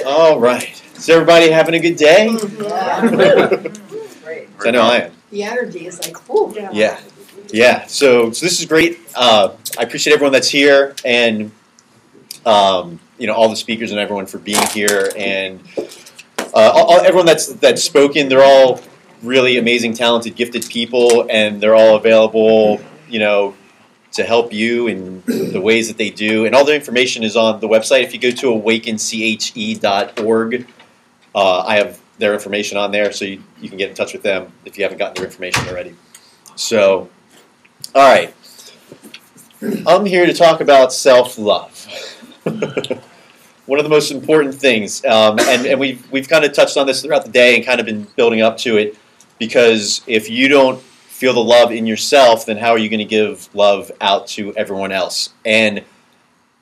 All right. Is everybody having a good day? Great. I know I am. The energy is like, whew. Yeah. So this is great. I appreciate everyone that's here, and all the speakers and everyone for being here, and everyone that's spoken. They're all really amazing, talented, gifted people, and they're all available, to help you in the ways that they do. And all their information is on the website. If you go to awakenche.org, I have their information on there, so you can get in touch with them if you haven't gotten their information already. So, all right. I'm here to talk about self-love. One of the most important things, and we've kind of touched on this throughout the day and kind of been building up to it, because if you don't feel the love in yourself, then how are you going to give love out to everyone else? And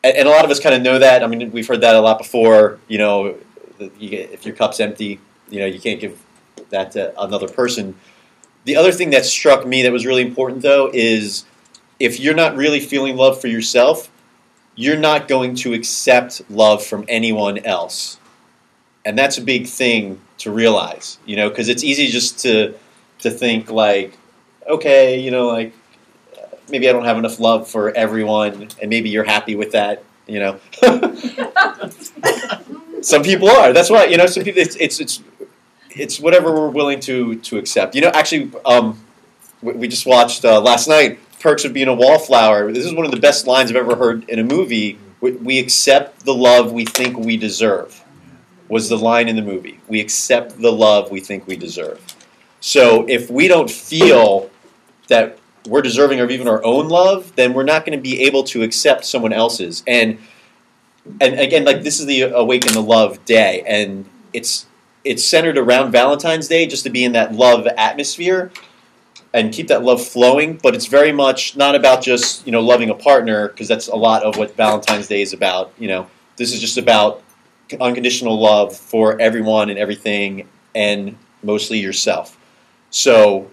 a lot of us kind of know that. I mean, we've heard that a lot before. If your cup's empty, you can't give that to another person. The other thing that struck me that was really important, though, is if you're not really feeling love for yourself, you're not going to accept love from anyone else. And that's a big thing to realize, because it's easy just to think like, okay, maybe I don't have enough love for everyone, and maybe you're happy with that, Some people are. That's why, some people, it's whatever we're willing to accept. Actually, we just watched last night, Perks of Being a Wallflower. This is one of the best lines I've ever heard in a movie. We accept the love we think we deserve, was the line in the movie. We accept the love we think we deserve. So if we don't feel that we're deserving of even our own love, then we're not going to be able to accept someone else's. And again, like, this is the Awaken the Love Day, and it's centered around Valentine's Day, just to be in that love atmosphere and keep that love flowing. But it's very much not about just loving a partner, because that's a lot of what Valentine's Day is about. This is just about unconditional love for everyone and everything, and mostly yourself. So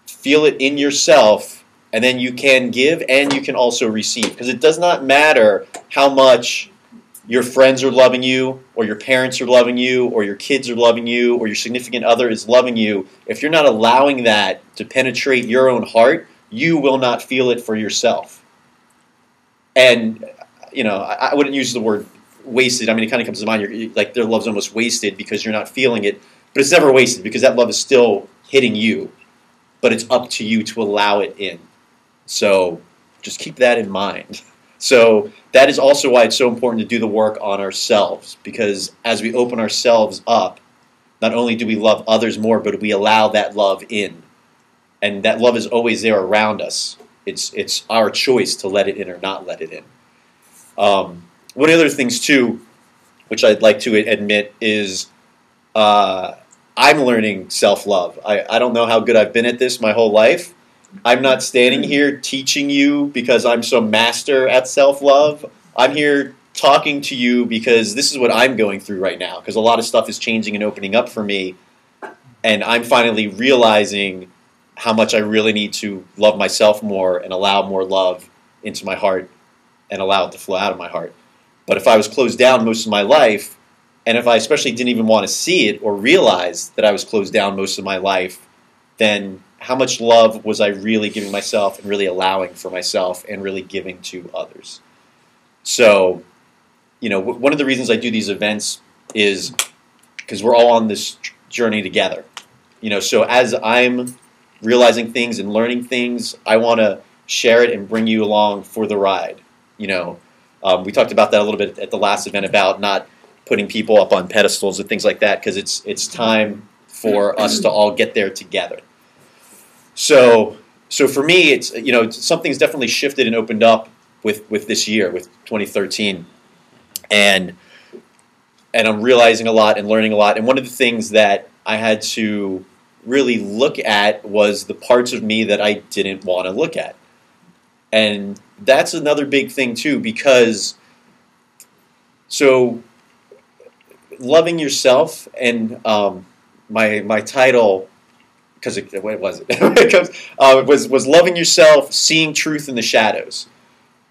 feel it in yourself, and then you can give and you can also receive. Because it does not matter how much your friends are loving you, or your parents are loving you, or your kids are loving you, or your significant other is loving you. If you're not allowing that to penetrate your own heart, you will not feel it for yourself. And, I wouldn't use the word wasted. I mean, it kind of comes to mind, you're, like, their love's almost wasted because you're not feeling it. But it's never wasted, because that love is still hitting you. But it's up to you to allow it in. So just keep that in mind. So that is also why it's so important to do the work on ourselves, because as we open ourselves up, not only do we love others more, but we allow that love in. And that love is always there around us. It's our choice to let it in or not let it in. One of the other things, too, which I'd like to admit, is I'm learning self-love. I don't know how good I've been at this my whole life. I'm not standing here teaching you because I'm some master at self-love. I'm here talking to you because this is what I'm going through right now, because a lot of stuff is changing and opening up for me, and I'm finally realizing how much I really need to love myself more and allow more love into my heart and allow it to flow out of my heart. But if I was closed down most of my life, and if I especially didn't even want to see it or realize that I was closed down most of my life, then how much love was I really giving myself and really allowing for myself and really giving to others? So, one of the reasons I do these events is because we're all on this journey together. So as I'm realizing things and learning things, I want to share it and bring you along for the ride. We talked about that a little bit at the last event about not putting people up on pedestals and things like that, because it's time for us to all get there together. So for me, it's something's definitely shifted and opened up with this year, with 2013, and I'm realizing a lot and learning a lot. And one of the things that I had to really look at was the parts of me that I didn't want to look at, and that's another big thing too, because loving yourself, and my title, because what was it? was loving yourself, seeing truth in the shadows,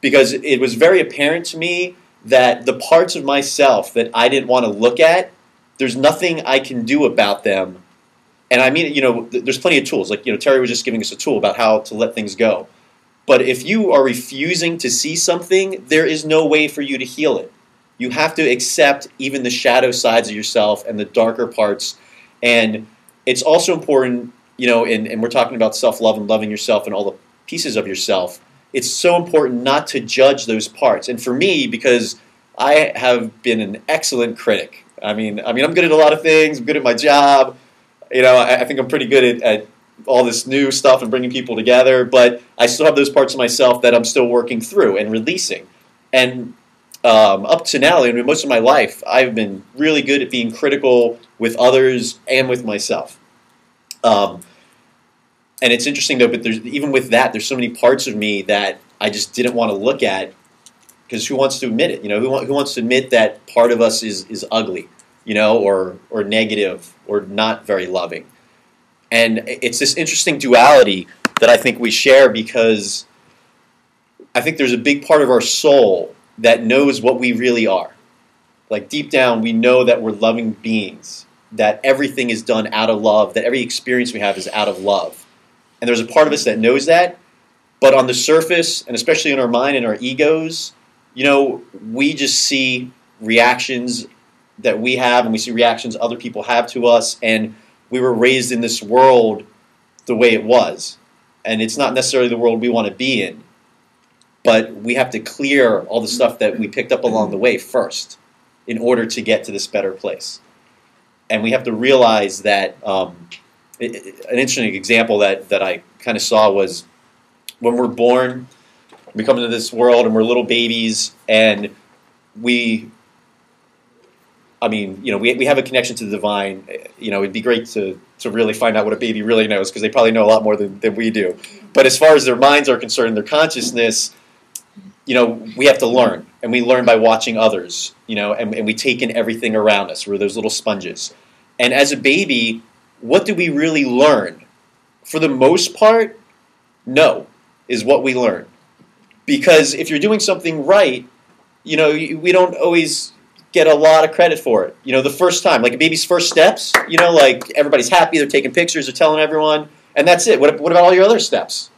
because it was very apparent to me that the parts of myself that I didn't want to look at, there's nothing I can do about them. And I mean, there's plenty of tools. Like, Terry was just giving us a tool about how to let things go. But if you are refusing to see something, there is no way for you to heal it. You have to accept even the shadow sides of yourself and the darker parts. And it's also important, and we're talking about self-love and loving yourself and all the pieces of yourself. It's so important not to judge those parts. And for me, because I have been an excellent critic. I mean, I'm good at a lot of things. I'm good at my job. I think I'm pretty good at all this new stuff and bringing people together, but I still have those parts of myself that I'm still working through and releasing. And up to now, most of my life, I've been really good at being critical with others and with myself. And it's interesting, though, but even with that, there's so many parts of me that I just didn't want to look at, because who wants to admit it? Who wants to admit that part of us is ugly, or negative, or not very loving? And it's this interesting duality that I think we share, because I think there's a big part of our soul that knows what we really are. Like deep down, we know that we're loving beings, that everything is done out of love, that every experience we have is out of love. And there's a part of us that knows that, but on the surface, and especially in our mind and our egos, we just see reactions that we have, and we see reactions other people have to us, and we were raised in this world the way it was. And it's not necessarily the world we want to be in, but we have to clear all the stuff that we picked up along the way first in order to get to this better place. And we have to realize that an interesting example that I kind of saw was when we're born, we come into this world and we're little babies, and we have a connection to the divine. It'd be great to really find out what a baby really knows, because they probably know a lot more than we do. But as far as their minds are concerned, their consciousness, we have to learn. And we learn by watching others, and we take in everything around us. We're those little sponges. And as a baby, what do we really learn? For the most part, no, is what we learn. Because if you're doing something right, we don't always get a lot of credit for it. The first time, like a baby's first steps, like everybody's happy, they're taking pictures, they're telling everyone, and that's it. What about all your other steps?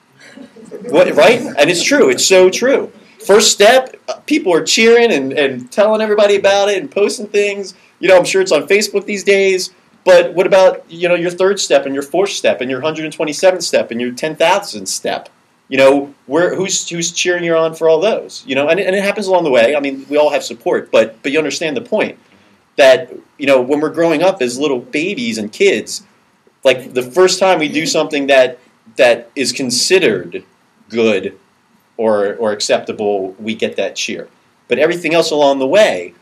Right? And it's true. It's so true. First step, people are cheering and telling everybody about it and posting things. I'm sure it's on Facebook these days. But what about, your third step and your fourth step and your 127th step and your 10,000th step? Who's cheering you on for all those? And it happens along the way. I mean, we all have support, but you understand the point that, when we're growing up as little babies and kids, like the first time we do something that is considered good or acceptable, we get that cheer. But everything else along the way,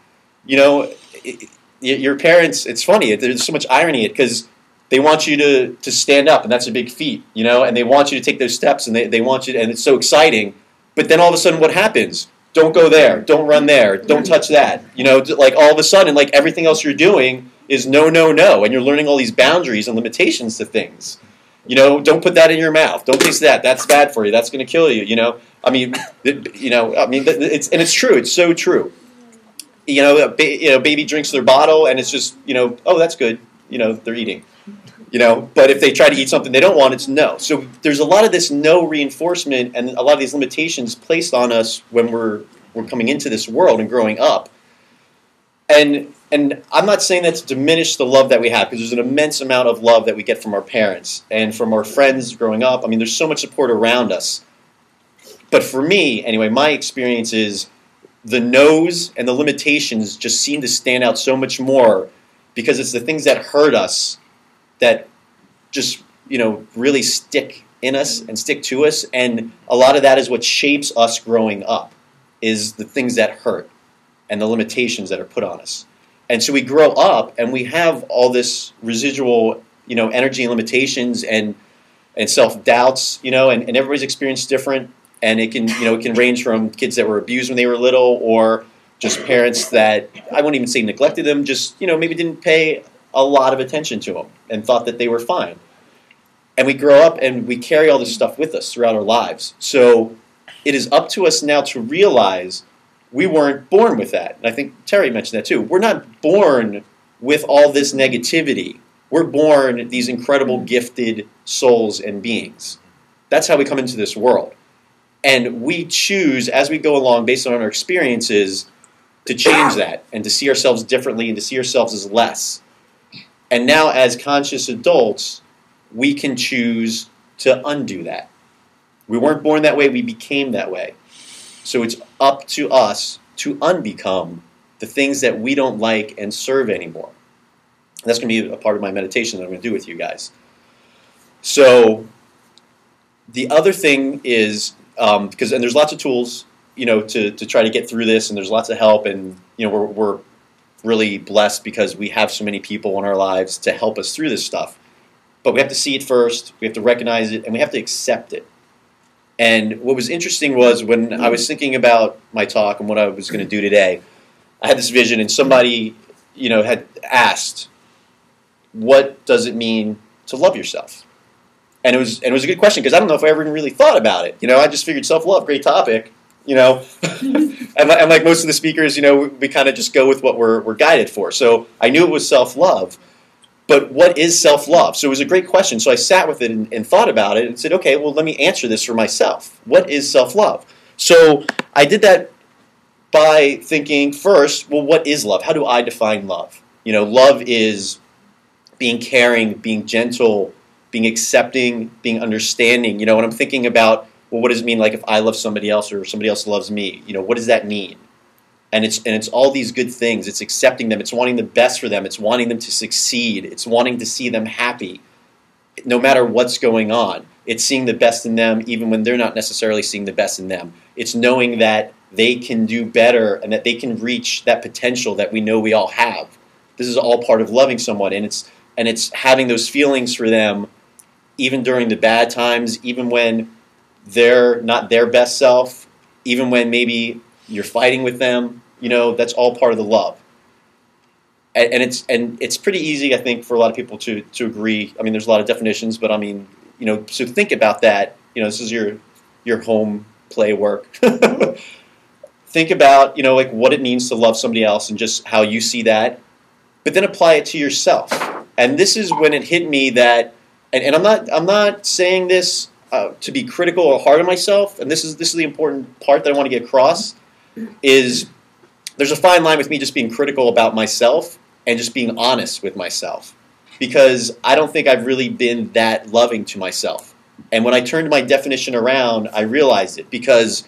your parents, it's funny, there's so much irony in it, because they want you to stand up, and that's a big feat, and they want you to take those steps, and they want you to, and it's so exciting. But then all of a sudden, what happens? Don't go there. Don't run there. Don't touch that. Like all of a sudden, like everything else you're doing is no, no, no, and you're learning all these boundaries and limitations to things. Don't put that in your mouth. Don't taste that. That's bad for you. That's going to kill you. It's true. It's so true. Baby drinks their bottle, and it's just, oh, that's good. They're eating. But if they try to eat something they don't want, it's no. So there's a lot of this no reinforcement and a lot of these limitations placed on us when we're coming into this world and growing up. And I'm not saying that to diminish the love that we have, because there's an immense amount of love that we get from our parents and from our friends growing up. I mean, there's so much support around us. But for me, anyway, my experience is the no's and the limitations just seem to stand out so much more, because it's the things that hurt us that just, really stick in us and stick to us. And a lot of that is what shapes us growing up, is the things that hurt and the limitations that are put on us. And so we grow up and we have all this residual, energy and limitations and self-doubts, and everybody's experience is different. And it can range from kids that were abused when they were little, or just parents that, I won't even say neglected them, just, maybe didn't pay a lot of attention to them and thought that they were fine. And we grow up and we carry all this stuff with us throughout our lives. So it is up to us now to realize we weren't born with that. And I think Terry mentioned that too. We're not born with all this negativity. We're born these incredible gifted souls and beings. That's how we come into this world. And we choose, as we go along, based on our experiences, to change that and to see ourselves differently and to see ourselves as less. And now, as conscious adults, we can choose to undo that. We weren't born that way, we became that way. So it's up to us to unbecome the things that we don't like and serve anymore. And that's going to be a part of my meditation that I'm going to do with you guys. So the other thing is, and there's lots of tools, to try to get through this, and there's lots of help, and we're really blessed because we have so many people in our lives to help us through this stuff. But we have to see it first, we have to recognize it, and we have to accept it. And what was interesting was when I was thinking about my talk and what I was going to do today, I had this vision, and somebody, had asked, what does it mean to love yourself? And it was a good question because I don't know if I ever really thought about it. I just figured self-love, great topic, and like most of the speakers, we kind of just go with what we're guided for. So I knew it was self-love, but what is self-love? So it was a great question. So I sat with it and thought about it and said, okay, well, let me answer this for myself. What is self-love? So I did that by thinking first, well, what is love? How do I define love? Love is being caring, being gentle, being accepting, being understanding. When I'm thinking about, well, what does it mean like if I love somebody else or somebody else loves me? What does that mean? And it's all these good things. It's accepting them. It's wanting the best for them. It's wanting them to succeed. It's wanting to see them happy, no matter what's going on. It's seeing the best in them even when they're not necessarily seeing the best in them. It's knowing that they can do better and that they can reach that potential that we know we all have. This is all part of loving someone, and it's having those feelings for them even during the bad times, even when they're not their best self, even when maybe you're fighting with them, that's all part of the love. And it's pretty easy, I think, for a lot of people to agree. I mean, there's a lot of definitions, but I mean, so think about that. This is your home play work. Think about, like what it means to love somebody else and just how you see that, but then apply it to yourself. And this is when it hit me that, and I'm not saying this to be critical or hard on myself, and this is the important part that I want to get across, is there's a fine line with me just being critical about myself and just being honest with myself, because I don't think I've really been that loving to myself. And when I turned my definition around, I realized it, because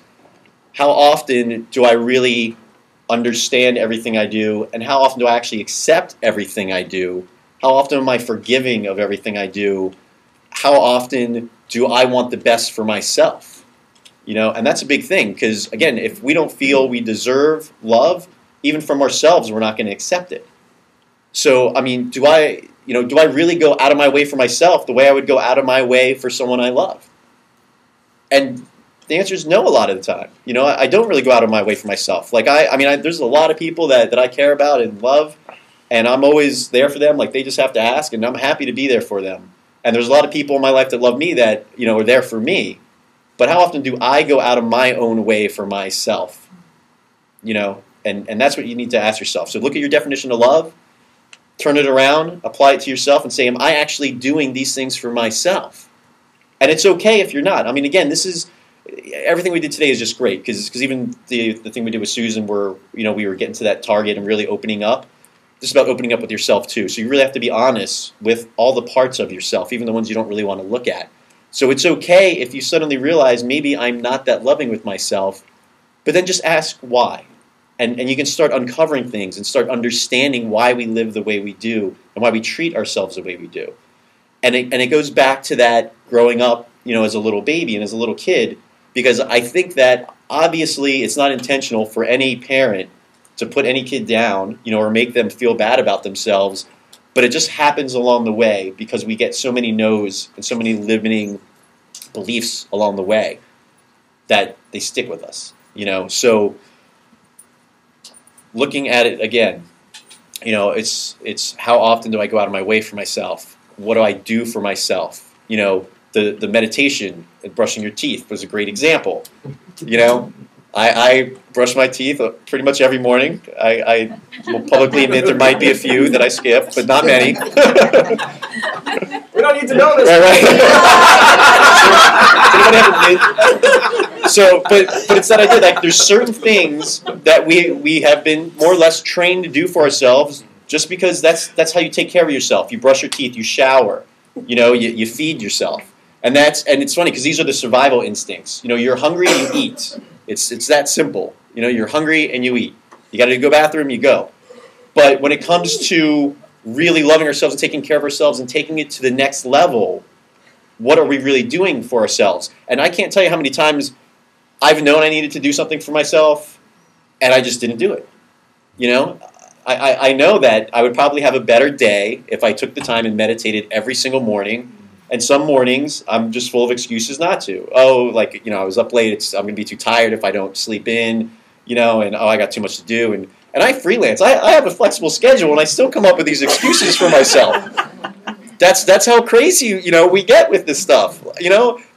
how often do I really understand everything I do, and how often do I actually accept everything I do? How often am I forgiving of everything I do? How often do I want the best for myself? And that's a big thing, because again, if we don't feel we deserve love, even from ourselves, we're not going to accept it. So, I mean, do I really go out of my way for myself the way I would go out of my way for someone I love? And the answer is no a lot of the time. I don't really go out of my way for myself. Like, there's a lot of people that I care about and love, and I'm always there for them. Like, they just have to ask, and I'm happy to be there for them. And there's a lot of people in my life that love me that, are there for me. But how often do I go out of my own way for myself? And that's what you need to ask yourself. So look at your definition of love, turn it around, apply it to yourself, and say, am I actually doing these things for myself? And it's okay if you're not. I mean, again, everything we did today is just great, because even the thing we did with Susan where, we were getting to that target and really opening up. This is about opening up with yourself too. So you really have to be honest with all the parts of yourself, even the ones you don't really want to look at. So it's okay if you suddenly realize maybe I'm not that loving with myself, but then just ask why. And you can start uncovering things and start understanding why we live the way we do and why we treat ourselves the way we do. And it goes back to that growing up, as a little baby and as a little kid, because I think that obviously it's not intentional for any parent to put any kid down, or make them feel bad about themselves. But it just happens along the way because we get so many no's and so many limiting beliefs along the way that they stick with us, So looking at it again, it's how often do I go out of my way for myself? What do I do for myself? The meditation and brushing your teeth was a great example. I brush my teeth pretty much every morning. I will publicly admit there might be a few that I skip, but not many. We don't need to know this. Right. So, but it's that idea that there's certain things that we have been more or less trained to do for ourselves, just because that's how you take care of yourself. You brush your teeth, you shower, you feed yourself, and it's funny because these are the survival instincts. You're hungry, you eat. It's that simple. You're hungry and you eat. You got to go to the bathroom, you go. But when it comes to really loving ourselves and taking care of ourselves and taking it to the next level, what are we really doing for ourselves? And I can't tell you how many times I've known I needed to do something for myself, and I just didn't do it. I know that I would probably have a better day if I took the time and meditated every single morning. And some mornings, I'm just full of excuses not to. I was up late, I'm going to be too tired if I don't sleep in, and I got too much to do. And I freelance. I have a flexible schedule, and I still come up with these excuses for myself. That's how crazy, we get with this stuff.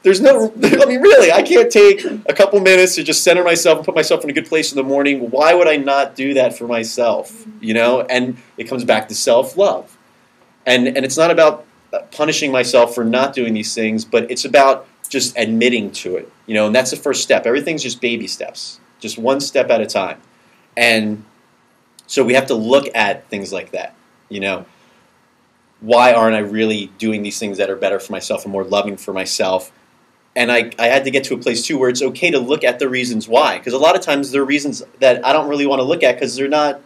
There's no, really, I can't take a couple minutes to just center myself and put myself in a good place in the morning. Why would I not do that for myself? And it comes back to self-love. And it's not about punishing myself for not doing these things, but it's about just admitting to it, and that's the first step. Everything's just baby steps, just one step at a time. And so we have to look at things like that, why aren't I really doing these things that are better for myself and more loving for myself? And I had to get to a place too where it's okay to look at the reasons why, because a lot of times there are reasons that I don't really want to look at because they're not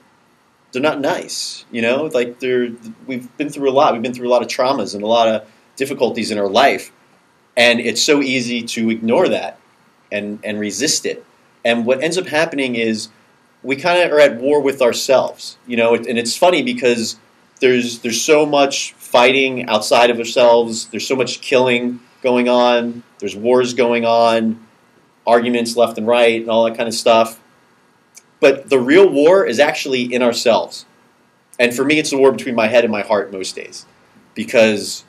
nice, we've been through a lot. We've been through a lot of traumas and a lot of difficulties in our life, and it's so easy to ignore that and resist it. And what ends up happening is we kind of are at war with ourselves, and it's funny because there's so much fighting outside of ourselves. There's so much killing going on. There's wars going on, arguments left and right, and all that kind of stuff. But the real war is actually in ourselves. And for me, it's the war between my head and my heart most days. Because,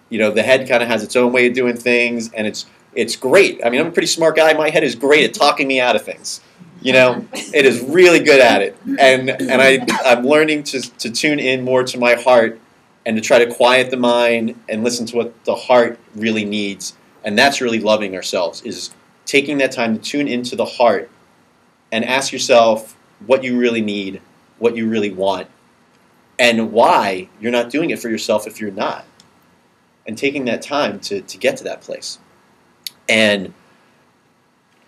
the head kind of has its own way of doing things, and it's great. I mean, I'm a pretty smart guy. My head is great at talking me out of things. It is really good at it. And I'm learning to tune in more to my heart and to try to quiet the mind and listen to what the heart really needs. And that's really loving ourselves, is taking that time to tune into the heart and ask yourself what you really need, what you really want, and why you're not doing it for yourself if you're not. And taking that time to get to that place. And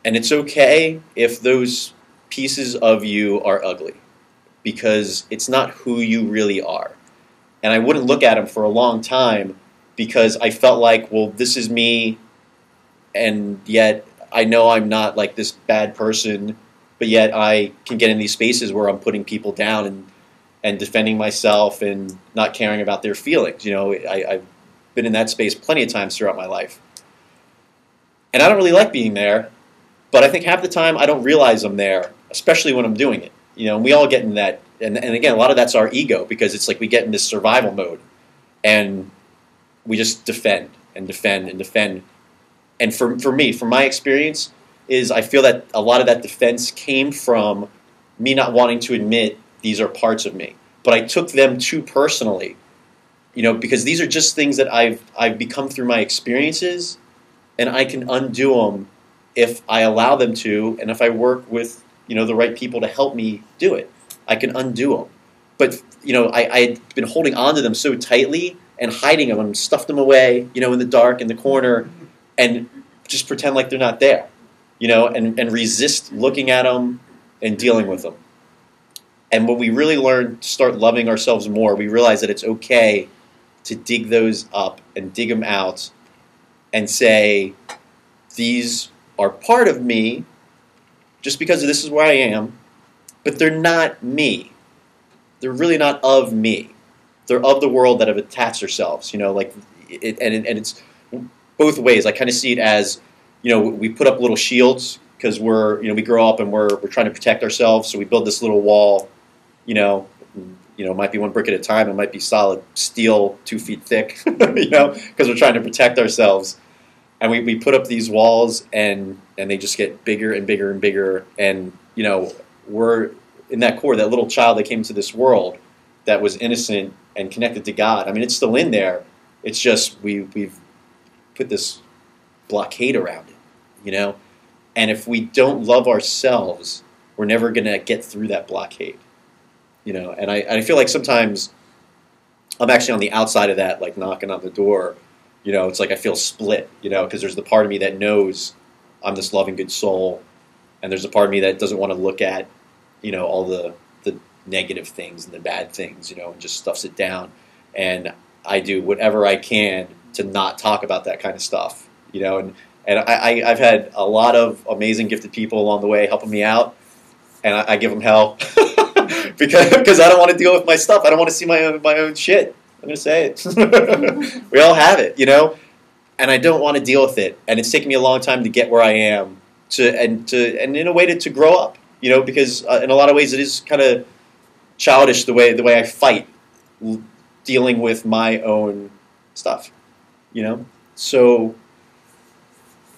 it's okay if those pieces of you are ugly, because it's not who you really are. And I wouldn't look at them for a long time because I felt like, well, this is me, and yet I know I'm not like this bad person, but yet I can get in these spaces where I'm putting people down and defending myself and not caring about their feelings. I've been in that space plenty of times throughout my life. And I don't really like being there, but I think half the time I don't realize I'm there, especially when I'm doing it. And we all get in that. And again, a lot of that's our ego, because it's like we get in this survival mode and we just defend and defend and defend. And for me, from my experience, is I feel that a lot of that defense came from me not wanting to admit these are parts of me. But I took them too personally, because these are just things that I've become through my experiences, and I can undo them if I allow them to, and if I work with the right people to help me do it. I can undo them. But I had been holding on to them so tightly and hiding them, stuffed them away, in the dark in the corner, and just pretend like they're not there. And resist looking at them and dealing with them. And when we really learn to start loving ourselves more, we realize that it's okay to dig those up and dig them out and say, these are part of me just because this is where I am, but they're not me. They're really not of me. They're of the world that have attached themselves, and it's both ways. I kind of see it as, we put up little shields because we grow up and we're trying to protect ourselves. So we build this little wall, it might be one brick at a time. It might be solid steel, 2 feet thick, because we're trying to protect ourselves. and we put up these walls, and they just get bigger and bigger and bigger, and we're in that core, that little child that came into this world that was innocent and connected to God. I mean, it's still in there. It's just we've put this blockade around it, And if we don't love ourselves, we're never going to get through that blockade, And I feel like sometimes I'm actually on the outside of that, like knocking on the door. It's like I feel split, because there's the part of me that knows I'm this loving, good soul, and there's a part of me that doesn't want to look at, all the negative things and the bad things, and just stuffs it down. And I do whatever I can to not talk about that kind of stuff, And I've had a lot of amazing, gifted people along the way helping me out, and I give them hell because I don't want to deal with my stuff. I don't want to see my own shit. I'm going to say it. We all have it, and I don't want to deal with it. And it's taken me a long time to get where I am, and in a way to grow up, because in a lot of ways it is kind of childish the way I fight dealing with my own stuff, So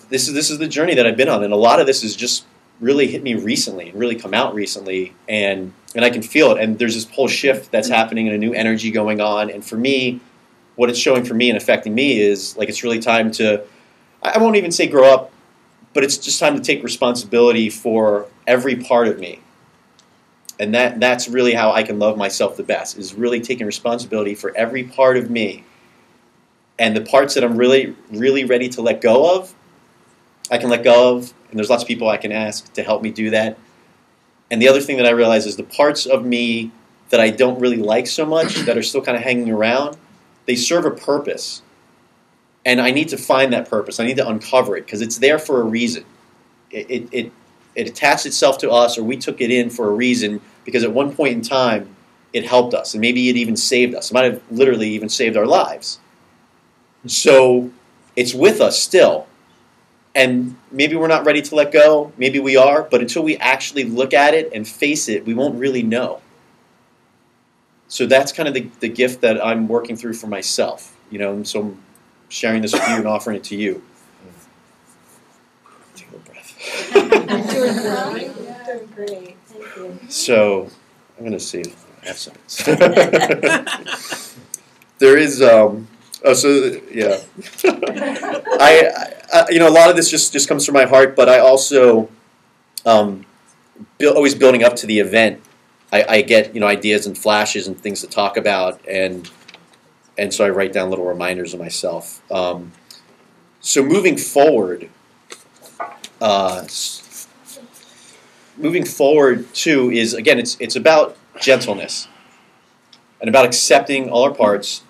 this is the journey that I've been on, and a lot of this has just really hit me recently and really come out recently, and I can feel it. And there's this whole shift that's happening and a new energy going on. And for me, what it's showing for me and affecting me is like it's really time to, I won't even say grow up, but it's just time to take responsibility for every part of me. And that's really how I can love myself the best, is really taking responsibility for every part of me. And the parts that I'm really, really ready to let go of, I can let go of. And there's lots of people I can ask to help me do that. And the other thing that I realize is the parts of me that I don't really like so much, that are still kind of hanging around, they serve a purpose. And I need to find that purpose. I need to uncover it because it's there for a reason. It attached itself to us, or we took it in for a reason, because at one point in time it helped us, and maybe it even saved us. It might have literally even saved our lives. So it's with us still. And maybe we're not ready to let go. Maybe we are. But until we actually look at it and face it, we won't really know. So that's kind of the gift that I'm working through for myself. And so I'm sharing this with you and offering it to you. Take a breath. Doing great. Thank you. So I'm going to see if I have some. There is... yeah. I a lot of this just comes from my heart, but I also, always building up to the event, I get ideas and flashes and things to talk about, and so I write down little reminders of myself. So moving forward too is, again, it's about gentleness and about accepting all our parts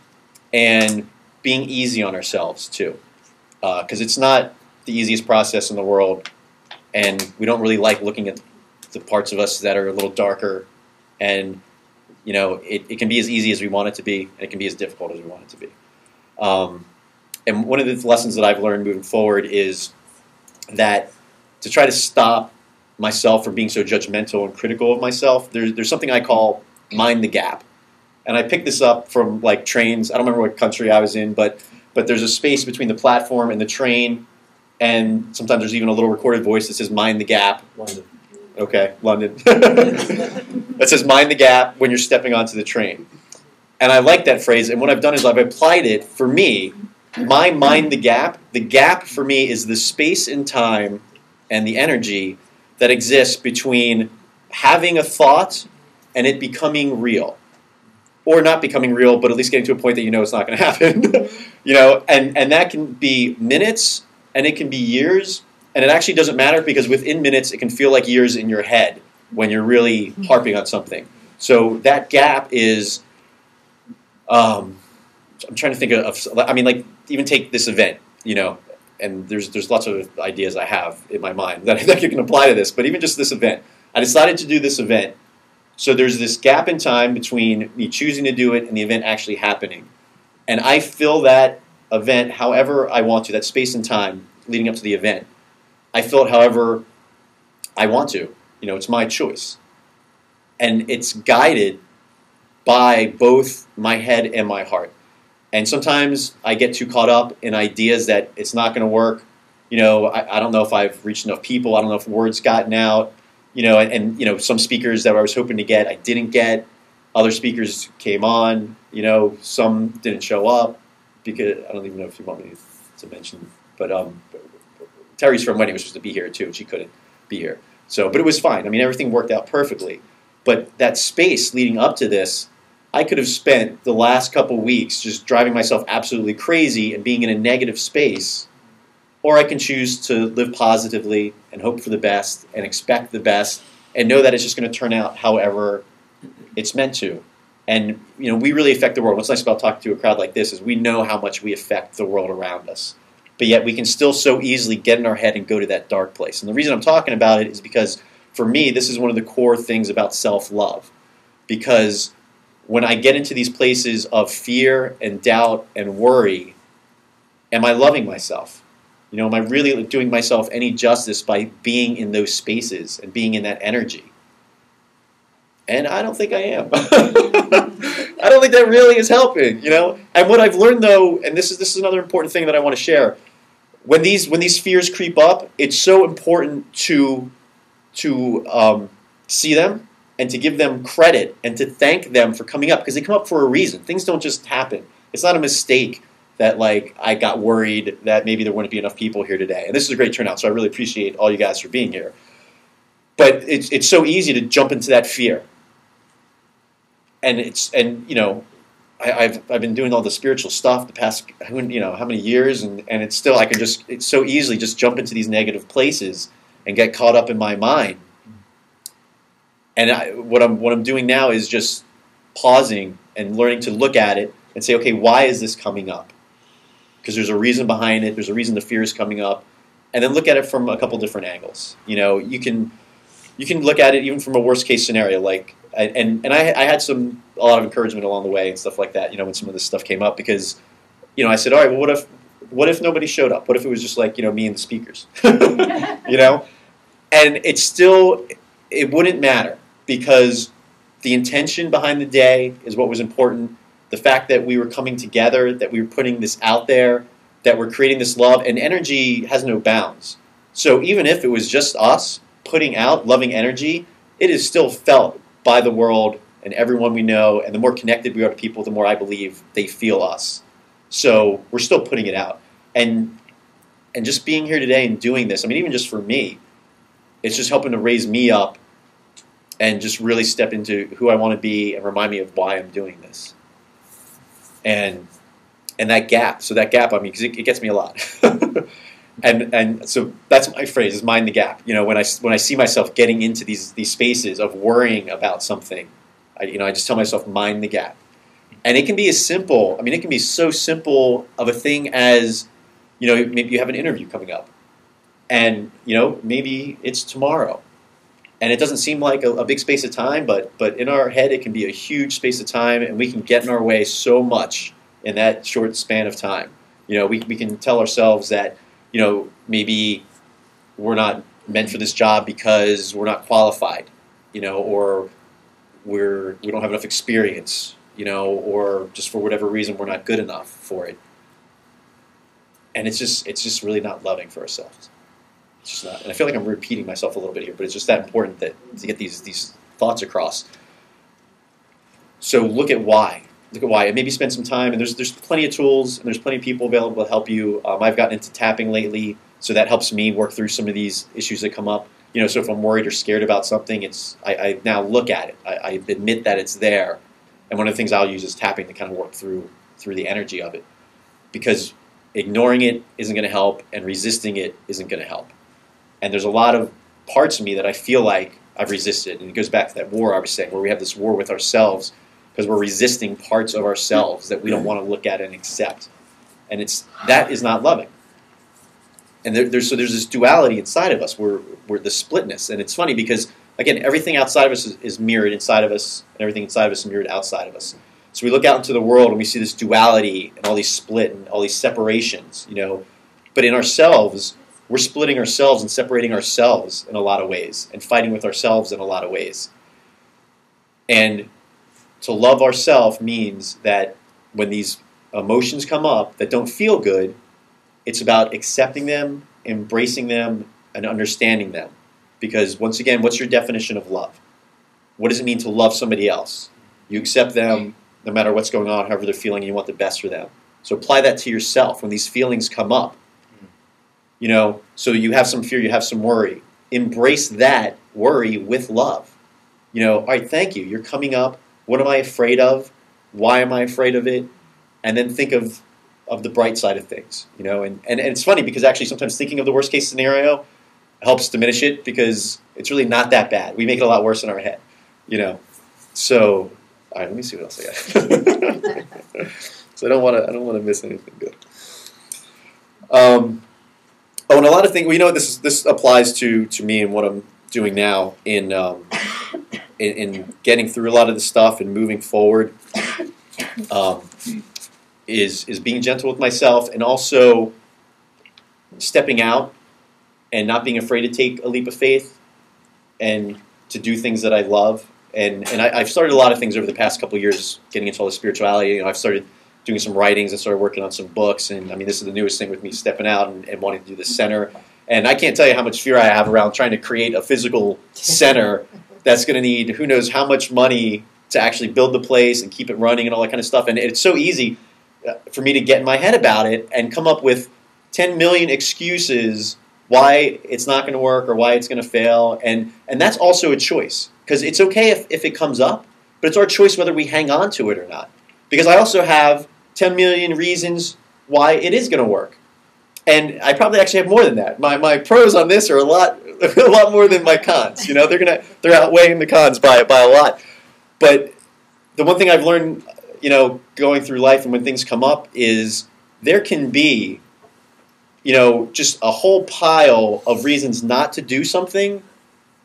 and being easy on ourselves too, because it's not the easiest process in the world, and we don't really like looking at the parts of us that are a little darker, and it can be as easy as we want it to be, and it can be as difficult as we want it to be. And one of the lessons that I've learned moving forward is that to try to stop myself from being so judgmental and critical of myself, there's something I call mind the gap. And I picked this up from like trains. I don't remember what country I was in, but there's a space between the platform and the train, and sometimes there's even a little recorded voice that says "Mind the gap." London. Okay, London. That says "Mind the gap" when you're stepping onto the train. And I like that phrase. And what I've done is I've applied it for me. My mind the gap. The gap for me is the space and time and the energy that exists between having a thought and it becoming real. Or not becoming real, but at least getting to a point that it's not going to happen. And that can be minutes, and it can be years, and it actually doesn't matter, because within minutes it can feel like years in your head when you're really harping on something. So that gap is, I'm trying to think like even take this event, and there's lots of ideas I have in my mind that I think you can apply to this, but even just this event. I decided to do this event. So there's this gap in time between me choosing to do it and the event actually happening. And I fill that event however I want to, that space and time leading up to the event. I fill it however I want to. It's my choice. And it's guided by both my head and my heart. And sometimes I get too caught up in ideas that it's not going to work. I don't know if I've reached enough people. I don't know if word's gotten out. And some speakers that I was hoping to get, I didn't get. Other speakers came on. Some didn't show up because I don't even know if you want me to mention. But Terry's friend Wendy was supposed to be here too, and she couldn't be here. But it was fine. I mean, everything worked out perfectly. But that space leading up to this, I could have spent the last couple weeks just driving myself absolutely crazy and being in a negative space, or I can choose to live positively and hope for the best and expect the best and know that it's just going to turn out however it's meant to. And we really affect the world. What's nice about talking to a crowd like this is we know how much we affect the world around us. But yet we can still so easily get in our head and go to that dark place. And the reason I'm talking about it is because, for me, this is one of the core things about self-love. Because when I get into these places of fear and doubt and worry, am I loving myself? Am I really doing myself any justice by being in those spaces and being in that energy? And I don't think I am. I don't think that really is helping, And what I've learned, though, and this is another important thing that I want to share, when these fears creep up, it's so important to see them and to give them credit and to thank them for coming up, because they come up for a reason. Things don't just happen. It's not a mistake that I got worried that maybe there wouldn't be enough people here today. And this is a great turnout, so I really appreciate all you guys for being here. But it's so easy to jump into that fear. And I've been doing all the spiritual stuff the past how many years, and it's still it's so easily just jump into these negative places and get caught up in my mind. And what I'm doing now is just pausing and learning to look at it and say, okay, why is this coming up? Because there's a reason behind it. There's a reason the fear is coming up, and then look at it from a couple different angles. You can look at it even from a worst case scenario, And I had a lot of encouragement along the way and stuff like that, when some of this stuff came up, because, I said, all right, well, what if nobody showed up? What if it was just me and the speakers? And it wouldn't matter, because the intention behind the day is what was important. The fact that we were coming together, that we were putting this out there, that we're creating this love, and energy has no bounds. So even if it was just us putting out loving energy, it is still felt by the world and everyone we know, and the more connected we are to people, the more I believe they feel us. So we're still putting it out. And just being here today and doing this, even just for me, it's just helping to raise me up and just really step into who I want to be and remind me of why I'm doing this. And that gap, because it gets me a lot. And so that's my phrase, is mind the gap. When I see myself getting into these spaces of worrying about something, I just tell myself, mind the gap. And it can be as simple, it can be so simple of a thing as, maybe you have an interview coming up. And, maybe it's tomorrow. And it doesn't seem like a big space of time, but in our head it can be a huge space of time, and we can get in our way so much in that short span of time. We can tell ourselves that, maybe we're not meant for this job because we're not qualified, or we don't have enough experience, or just for whatever reason we're not good enough for it. And it's just really not loving for ourselves. It's just not. And I feel like I'm repeating myself a little bit here, but it's just that important to get these thoughts across. So look at why. And maybe spend some time. And there's plenty of tools, and there's plenty of people available to help you. I've gotten into tapping lately, so that helps me work through some of these issues that come up. So if I'm worried or scared about something, I now look at it. I admit that it's there. And one of the things I'll use is tapping to kind of work through the energy of it. Because ignoring it isn't going to help, and resisting it isn't going to help. And there's a lot of parts of me that I feel like I've resisted. And it goes back to that war I was saying, where we have this war with ourselves, because we're resisting parts of ourselves that we don't want to look at and accept. And that is not loving. And there's this duality inside of us, we're the splitness. And it's funny because, again, everything outside of us is mirrored inside of us, and everything inside of us is mirrored outside of us. So we look out into the world and we see this duality and all these split and all these separations, But in ourselves, we're splitting ourselves and separating ourselves in a lot of ways, and fighting with ourselves in a lot of ways. And to love ourselves means that when these emotions come up that don't feel good, it's about accepting them, embracing them, and understanding them. Because once again, what's your definition of love? What does it mean to love somebody else? You accept them no matter what's going on, however they're feeling, and you want the best for them. So apply that to yourself when these feelings come up. So you have some fear, you have some worry. Embrace that worry with love. All right, thank you. You're coming up. What am I afraid of? Why am I afraid of it? And then think of the bright side of things. And it's funny because actually sometimes thinking of the worst case scenario helps diminish it because it's really not that bad. We make it a lot worse in our head. So all right, let me see what else I got. So I don't want to miss anything good. And a lot of things. This applies to me and what I'm doing now in getting through a lot of the stuff and moving forward. Is being gentle with myself and also stepping out and not being afraid to take a leap of faith and to do things that I love. And I've started a lot of things over the past couple of years, getting into all the spirituality. I've started doing some writings and started working on some books. And this is the newest thing with me stepping out and wanting to do this center. And I can't tell you how much fear I have around trying to create a physical center that's going to need who knows how much money to actually build the place and keep it running and all that kind of stuff. And it's so easy for me to get in my head about it and come up with 10 million excuses why it's not going to work or why it's going to fail. And that's also a choice. Because it's okay if it comes up, but it's our choice whether we hang on to it or not. Because I also have 10 million reasons why it is going to work. And I probably actually have more than that. My pros on this are a lot more than my cons. They're outweighing the cons by a lot. But the one thing I've learned, going through life and when things come up is there can be, just a whole pile of reasons not to do something.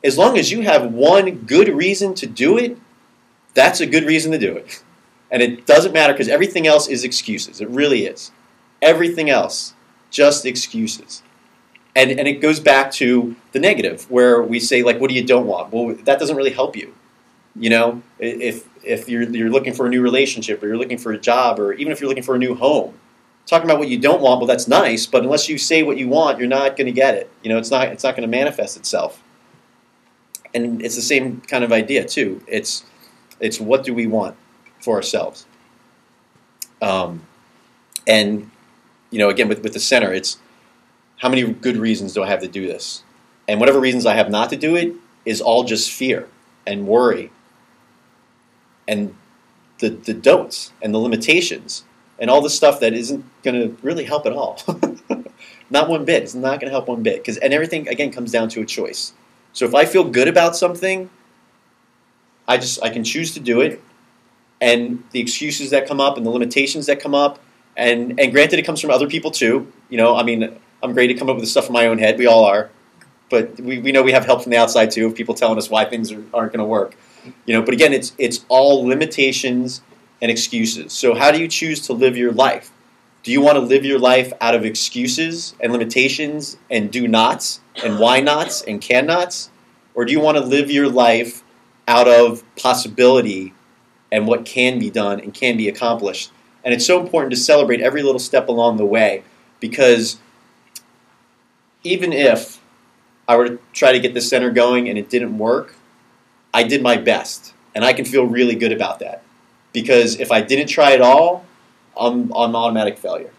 As long as you have one good reason to do it, that's a good reason to do it. And it doesn't matter because everything else is excuses. It really is. Everything else, just excuses. And it goes back to the negative where we say, like, what do you don't want? Well, that doesn't really help you. If you're looking for a new relationship or you're looking for a job or even if you're looking for a new home, talking about what you don't want, well, that's nice, but unless you say what you want, you're not going to get it. It's not going to manifest itself. And it's the same kind of idea too. It's what do we want for ourselves? And again with the center, it's how many good reasons do I have to do this? And whatever reasons I have not to do it is all just fear and worry and the don'ts and the limitations and all the stuff that isn't going to really help at all. Not one bit. It's not going to help one bit. And everything again comes down to a choice. So if I feel good about something, I can choose to do it, and the excuses that come up and the limitations that come up, and granted it comes from other people too. I'm great to come up with the stuff in my own head. We all are, but we know we have help from the outside too of people telling us why things aren't going to work. But again, it's all limitations and excuses. So how do you choose to live your life? Do you want to live your life out of excuses and limitations and do nots and why nots and can nots? Or do you want to live your life out of possibility and what can be done and can be accomplished? And it's so important to celebrate every little step along the way because even if I were to try to get the center going and it didn't work, I did my best. And I can feel really good about that. Because if I didn't try at all, I'm automatic failure.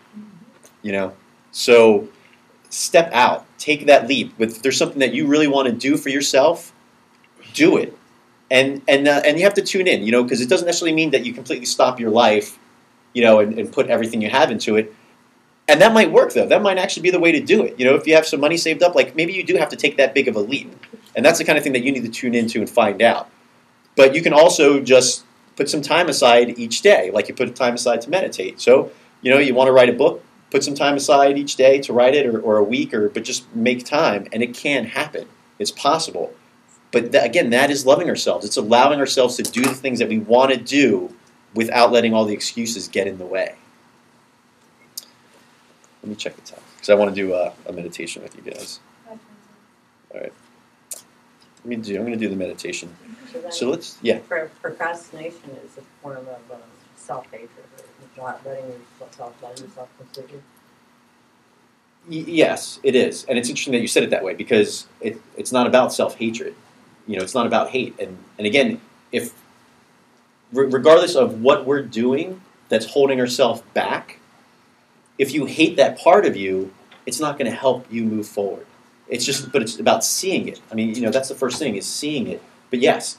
So step out, take that leap. If there's something that you really want to do for yourself, do it, and you have to tune in, because it doesn't necessarily mean that you completely stop your life, and put everything you have into it. And that might work though. That might actually be the way to do it. If you have some money saved up, like maybe you do have to take that big of a leap, and that's the kind of thing that you need to tune into and find out. But you can also just put some time aside each day, like you put time aside to meditate. So, you want to write a book, put some time aside each day to write it or a week, but just make time, and it can happen. It's possible. But again, that is loving ourselves. It's allowing ourselves to do the things that we want to do without letting all the excuses get in the way. Let me check the time, because I want to do a meditation with you guys. All right. I'm going to do the meditation. So let's, yeah. Procrastination is a form of self-hatred, or not letting yourself love yourself completely? Yes, it is, and it's interesting that you said it that way because it's not about self-hatred. It's not about hate, and again, if regardless of what we're doing that's holding ourselves back, if you hate that part of you, it's not going to help you move forward. But it's about seeing it. I mean, that's the first thing is seeing it. But yes,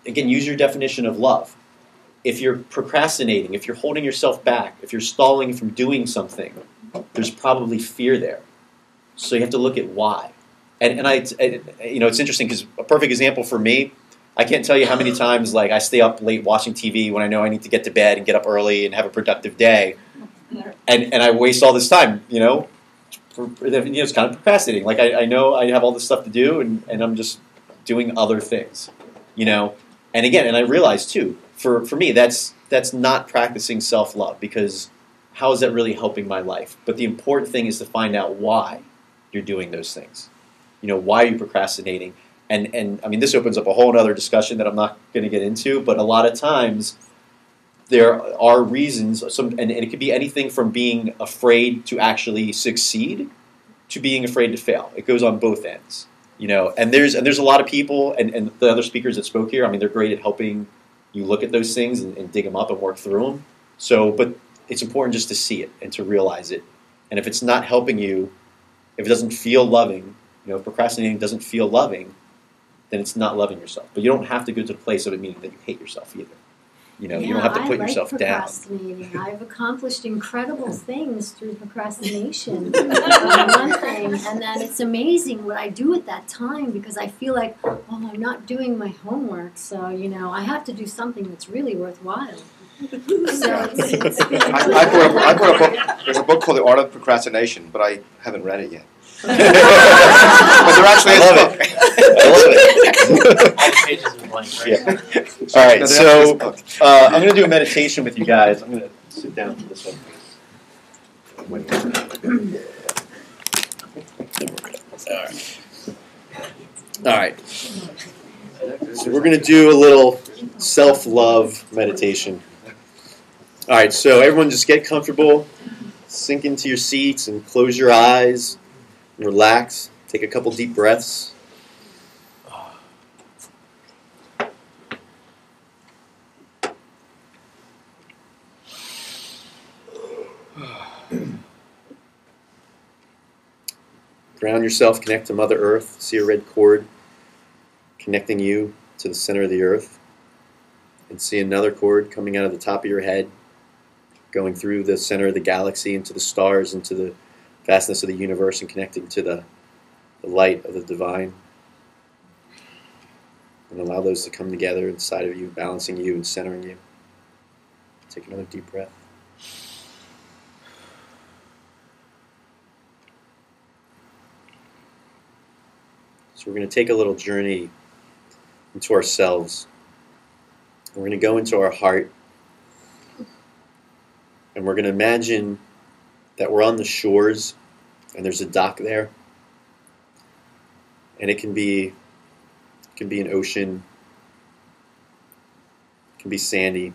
again, use your definition of love. If you're procrastinating, if you're holding yourself back, if you're stalling from doing something, there's probably fear there. So you have to look at why. And it's interesting because a perfect example for me, I can't tell you how many times I stay up late watching TV when I know I need to get to bed and get up early and have a productive day, and I waste all this time, it's kind of procrastinating. I know I have all this stuff to do, and I'm just doing other things, And again, and I realize too, for me, that's not practicing self-love because how is that really helping my life? But the important thing is to find out why you're doing those things. Why are you procrastinating? And I mean, this opens up a whole other discussion that I'm not going to get into, but a lot of times there are reasons, and it could be anything from being afraid to actually succeed to being afraid to fail. It goes on both ends, And there's a lot of people, and the other speakers that spoke here, I mean, they're great at helping you look at those things and dig them up and work through them. So, but it's important just to see it and to realize it. And if it's not helping you, if it doesn't feel loving, if procrastinating doesn't feel loving, then it's not loving yourself. But you don't have to go to the place of it meaning that you hate yourself either. You don't have to put yourself down. I've accomplished incredible things through procrastination. One thing, and then it's amazing what I do at that time because I feel like, I'm not doing my homework, so I have to do something that's really worthwhile. So I brought a book. There's a book called The Art of Procrastination, but I haven't read it yet. But there actually is a book. I love it. All the pages are blank, right? Yeah. All right, so I'm going to do a meditation with you guys. I'm going to sit down for this one. All right. So we're going to do a little self-love meditation. All right, so everyone just get comfortable, sink into your seats and close your eyes and relax. Take a couple deep breaths. Ground yourself, connect to Mother Earth. See a red cord connecting you to the center of the earth. And see another cord coming out of the top of your head, going through the center of the galaxy, into the stars, into the vastness of the universe, and connecting to the light of the divine. And allow those to come together inside of you, balancing you and centering you. Take another deep breath. So we're going to take a little journey into ourselves. We're going to go into our heart. And we're going to imagine that we're on the shores and there's a dock there. And it can be an ocean, it can be sandy,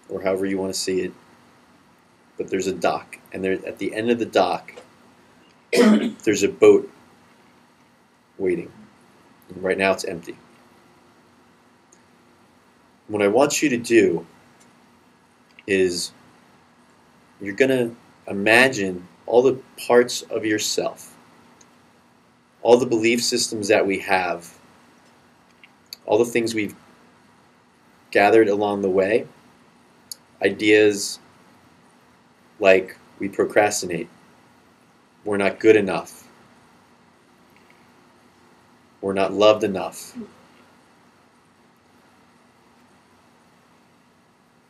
or however you want to see it. But there's a dock, and there at the end of the dock, there's a boat waiting. And right now it's empty. What I want you to do is you're going to imagine all the parts of yourself, all the belief systems that we have, all the things we've gathered along the way, ideas like we procrastinate, we're not good enough, we're not loved enough,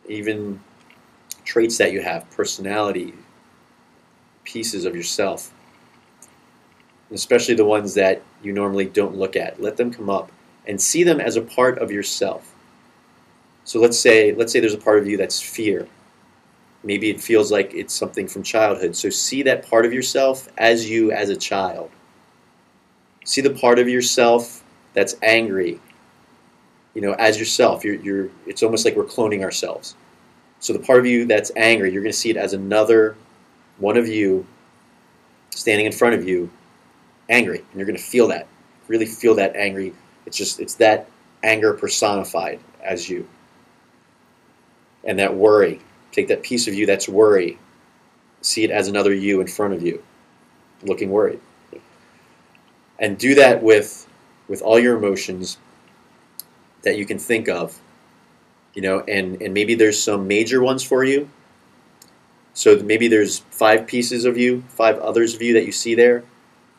even traits that you have, personality, pieces of yourself, especially the ones that you normally don't look at. Let them come up and see them as a part of yourself. So let's say there's a part of you that's fear. Maybe it feels like it's something from childhood. So see that part of yourself as you as a child. See the part of yourself that's angry, as yourself. It's almost like we're cloning ourselves. So the part of you that's angry, you're going to see it as another one of you standing in front of you, angry. And you're going to feel that. Really feel that angry. It's that anger personified as you. And that worry. Take that piece of you that's worry. See it as another you in front of you, looking worried. And do that with all your emotions that you can think of. And maybe there's some major ones for you. So maybe there's 5 pieces of you, 5 others of you that you see there.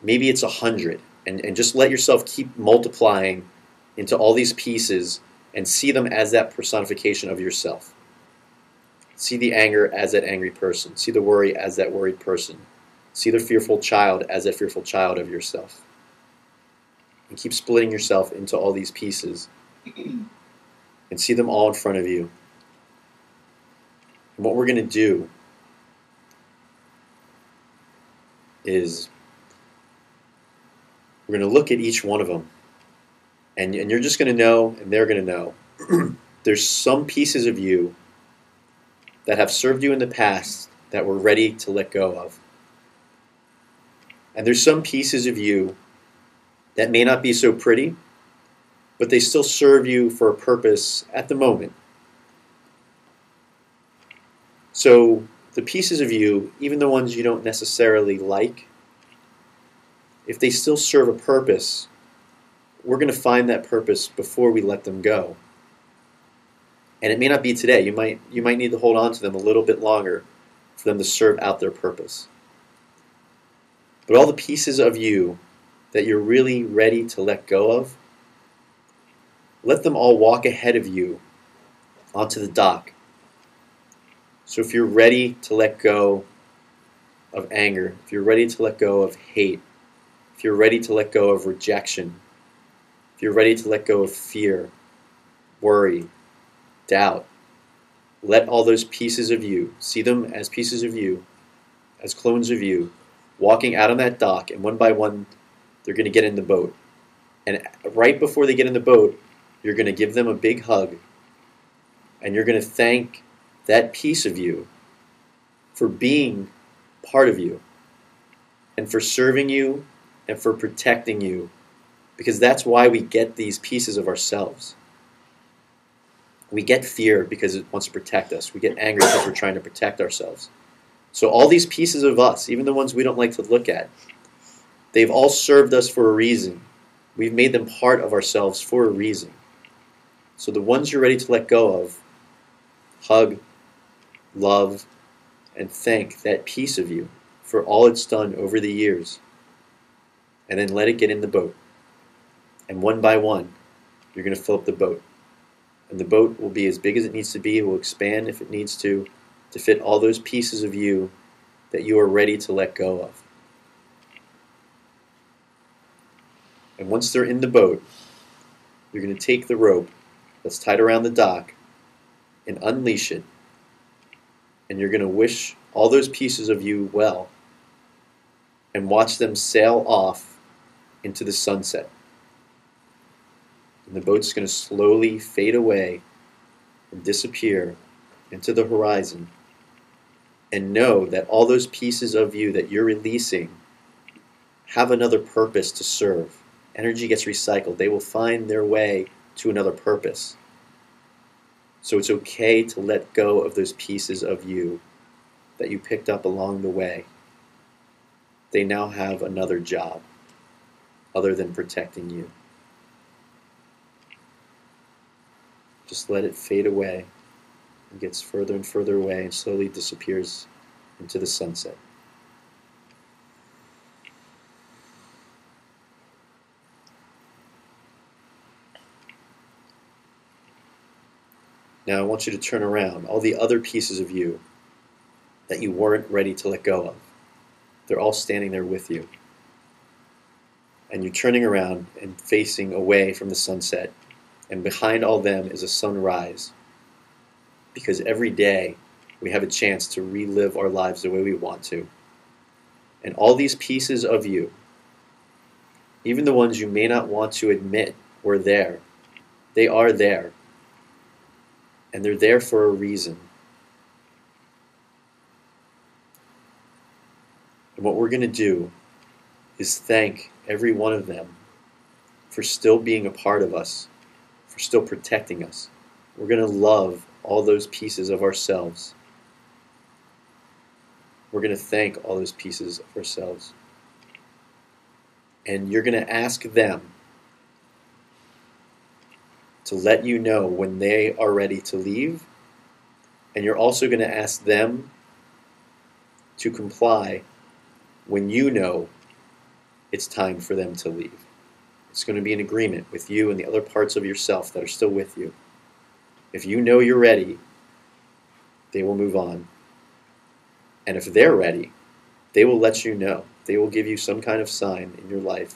Maybe it's 100. And just let yourself keep multiplying into all these pieces and see them as that personification of yourself. See the anger as that angry person. See the worry as that worried person. See the fearful child as that fearful child of yourself. And keep splitting yourself into all these pieces. And see them all in front of you. And what we're going to do is we're going to look at each one of them. And you're just going to know, and they're going to know. There's some pieces of you that have served you in the past that we're ready to let go of. And there's some pieces of you that may not be so pretty, but they still serve you for a purpose at the moment. So the pieces of you, even the ones you don't necessarily like, if they still serve a purpose, we're going to find that purpose before we let them go. And it may not be today. You might need to hold on to them a little bit longer for them to serve out their purpose. But all the pieces of you that you're really ready to let go of, let them all walk ahead of you onto the dock. So if you're ready to let go of anger, if you're ready to let go of hate, if you're ready to let go of rejection, if you're ready to let go of fear, worry, doubt, let all those pieces of you, see them as pieces of you, as clones of you, walking out on that dock, and one by one, they're going to get in the boat. And right before they get in the boat, you're going to give them a big hug, and you're going to thank that piece of you for being part of you, and for serving you, and for protecting you, because that's why we get these pieces of ourselves. We get fear because it wants to protect us. We get angry because we're trying to protect ourselves. So all these pieces of us, even the ones we don't like to look at, they've all served us for a reason. We've made them part of ourselves for a reason. So the ones you're ready to let go of, hug, love, and thank that piece of you for all it's done over the years. And then let it get in the boat. And one by one, you're going to fill up the boat. And the boat will be as big as it needs to be. It will expand if it needs to fit all those pieces of you that you are ready to let go of. And once they're in the boat, you're going to take the rope that's tied around the dock and unleash it. And you're going to wish all those pieces of you well and watch them sail off into the sunset. And the boat's going to slowly fade away and disappear into the horizon. And know that all those pieces of you that you're releasing have another purpose to serve. Energy gets recycled. They will find their way to another purpose. So it's okay to let go of those pieces of you that you picked up along the way. They now have another job other than protecting you. Just let it fade away. It gets further and further away and slowly disappears into the sunset. Now I want you to turn around. All the other pieces of you that you weren't ready to let go of, they're all standing there with you. And you're turning around and facing away from the sunset. And behind all them is a sunrise. Because every day we have a chance to relive our lives the way we want to. And all these pieces of you, even the ones you may not want to admit were there, they are there. And they're there for a reason. And what we're going to do is thank every one of them for still being a part of us, for still protecting us. We're going to love all those pieces of ourselves. We're going to thank all those pieces of ourselves. And you're going to ask them to let you know when they are ready to leave. And you're also going to ask them to comply when you know it's time for them to leave. It's going to be an agreement with you and the other parts of yourself that are still with you. If you know you're ready, they will move on. And if they're ready, they will let you know. They will give you some kind of sign in your life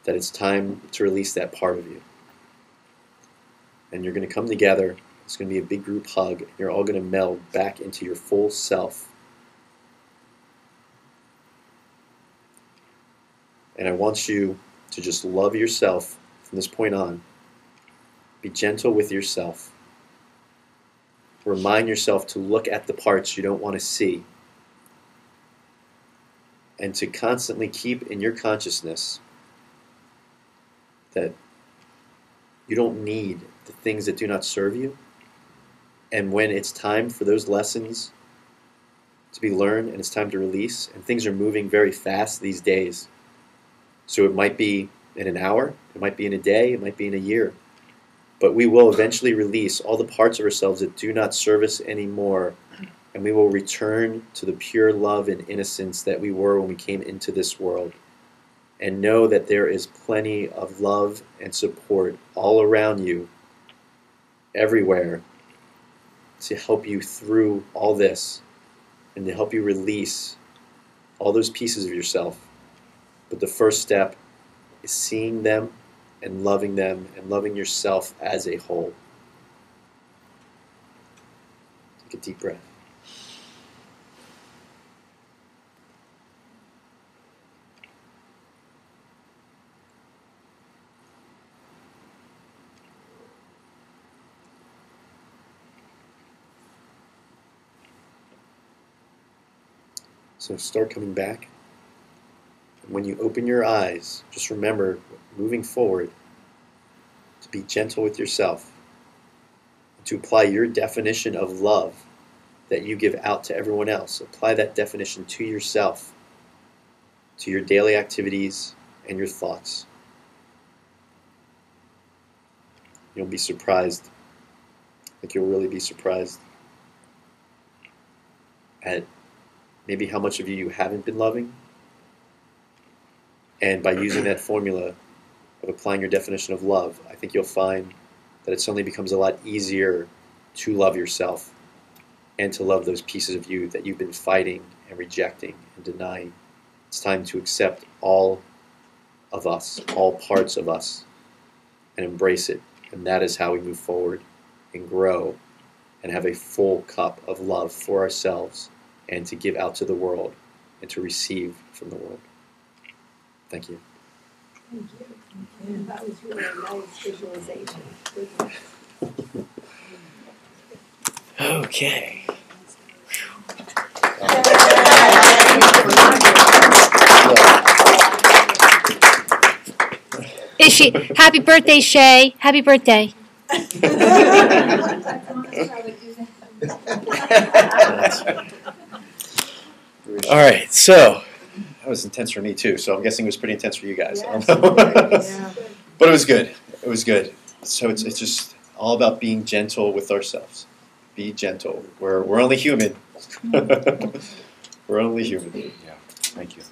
that it's time to release that part of you. And you're going to come together. It's going to be a big group hug. And you're all going to meld back into your full self. And I want you to just love yourself from this point on. Be gentle with yourself. Remind yourself to look at the parts you don't want to see. And to constantly keep in your consciousness that you don't need the things that do not serve you. And when it's time for those lessons to be learned and it's time to release, and things are moving very fast these days. So it might be in an hour, it might be in a day, it might be in a year. But we will eventually release all the parts of ourselves that do not serve us anymore. And we will return to the pure love and innocence that we were when we came into this world. And know that there is plenty of love and support all around you, everywhere, to help you through all this and to help you release all those pieces of yourself. But the first step is seeing them and loving yourself as a whole. Take a deep breath. So start coming back. And when you open your eyes, just remember, moving forward, to be gentle with yourself, to apply your definition of love that you give out to everyone else. Apply that definition to yourself, to your daily activities and your thoughts. You'll be surprised. Like you'll really be surprised at maybe how much of you haven't been loving. And by using that formula of applying your definition of love, I think you'll find that it suddenly becomes a lot easier to love yourself and to love those pieces of you that you've been fighting and rejecting and denying. It's time to accept all of us, all parts of us, and embrace it. And that is how we move forward and grow and have a full cup of love for ourselves and to give out to the world and to receive from the world. Thank you. Thank you. That was really a nice visualization. Okay. Is she? Happy birthday, Shay. Happy birthday. All right, so that was intense for me too. So I'm guessing it was pretty intense for you guys. Yes. But it was good. It was good. So it's just all about being gentle with ourselves. Be gentle. We're only human. We're only human. Yeah, thank you.